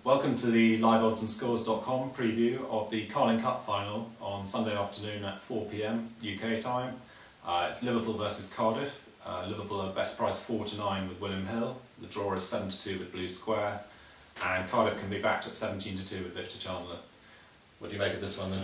Welcome to the liveoddsandscores.com preview of the Carling Cup final on Sunday afternoon at 4 p.m. UK time. It's Liverpool versus Cardiff. Liverpool are best price 4-9 with William Hill. The draw is 7-2 with Blue Square, and Cardiff can be backed at 17-2 with Victor Chandler. What do you make of this one then?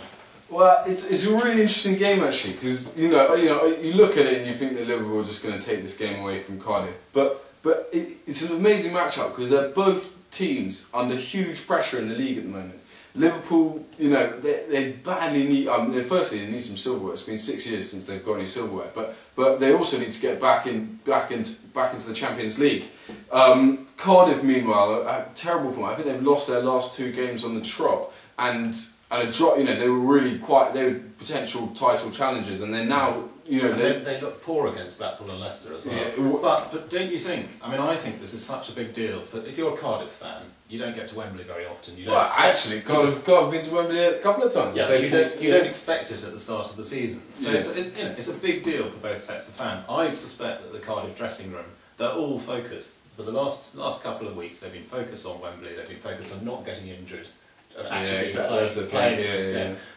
Well, it's a really interesting game actually, because you look at it and you think that Liverpool are just going to take this game away from Cardiff, but it's an amazing matchup because they're both teams under huge pressure in the league at the moment. Liverpool, they badly need. Firstly, they need some silverware. It's been 6 years since they've got any silverware, but they also need to get back into the Champions League. Cardiff, meanwhile, are terrible form. I think they've lost their last 2 games on the trot, and a drop. They were really they were potential title challengers, and they're now. They look poor against Blackpool and Leicester as well. Yeah. But don't you think? I think this is such a big deal. If you're a Cardiff fan, you don't get to Wembley very often. Actually, Cardiff have been to Wembley a couple of times. Yeah, but you don't expect it at the start of the season. So it's a big deal for both sets of fans. I suspect that the Cardiff dressing room, they're all focused. For the last couple of weeks, they've been focused on Wembley. They've been focused on not getting injured.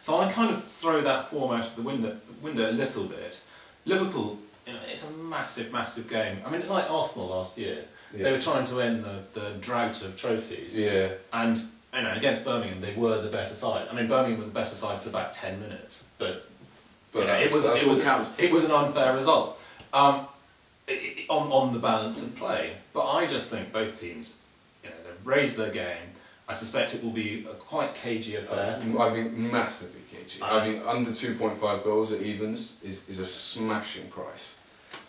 So I kind of throw that form out of the window a little bit. Liverpool, it's a massive game. Like Arsenal last year, they were trying to end the drought of trophies. Yeah. And against Birmingham, they were the better side. Birmingham were the better side for about 10 minutes, but it was an unfair result on the balance of play. But I just think both teams, they've raised their game. I suspect it will be a quite cagey affair. I think massively cagey. Under 2.5 goals at evens is a smashing price,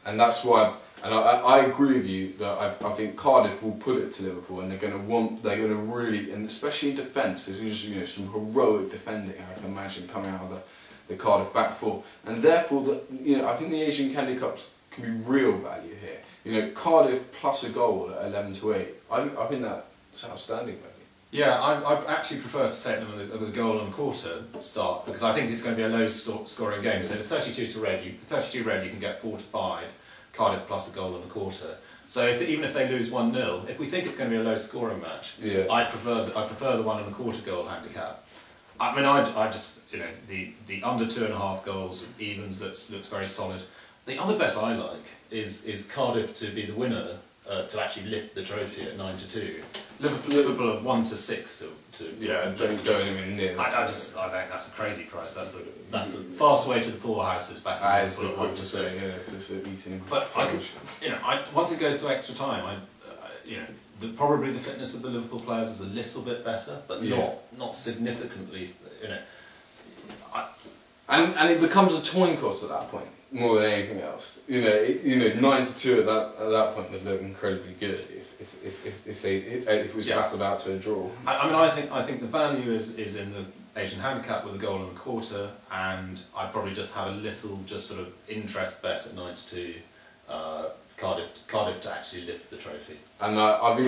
and that's why. And I agree with you that I think Cardiff will put it to Liverpool, and they're going to really, and especially in defence, there's just some heroic defending I can imagine coming out of the Cardiff back four, and therefore I think the Asian handicaps can be real value here. Cardiff plus a goal at 11-8. I think that's outstanding value. Yeah, I actually prefer to take them with a goal and a quarter start, because I think it's going to be a low scoring game. So 32 red, you can get 4-5. Cardiff plus a goal and a quarter. So even if they lose 1-0, if we think it's going to be a low scoring match, I prefer the 1.25 goal handicap. I just the under 2.5 goals evens looks very solid. The other bet I like is Cardiff to be the winner. To actually lift the trophy at 9-2. Liverpool are 1-6 don't go anywhere near. I think that's a crazy price. That's the fast way to the poorhouses back in Liverpool at 1-6. But once it goes to extra time, probably the fitness of the Liverpool players is a little bit better, but not significantly. And it becomes a coin toss at that point more than anything else. 9-2 at that point would look incredibly good if it was battled out to a draw. I think the value is in the Asian handicap with a goal and a quarter, and I'd probably just have a little sort of interest bet at 9-2 Cardiff to actually lift the trophy. And I think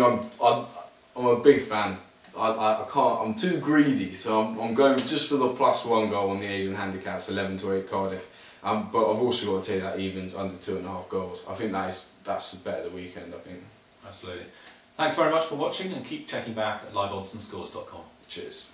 I'm a big fan. I can't. I'm too greedy, so I'm going just for the +1 goal on the Asian handicaps, 11-8 Cardiff. But I've also got to take that evens under 2.5 goals. I think that's the bet of the weekend. I think. Absolutely. Thanks very much for watching, and keep checking back at liveoddsandscores.com. Cheers.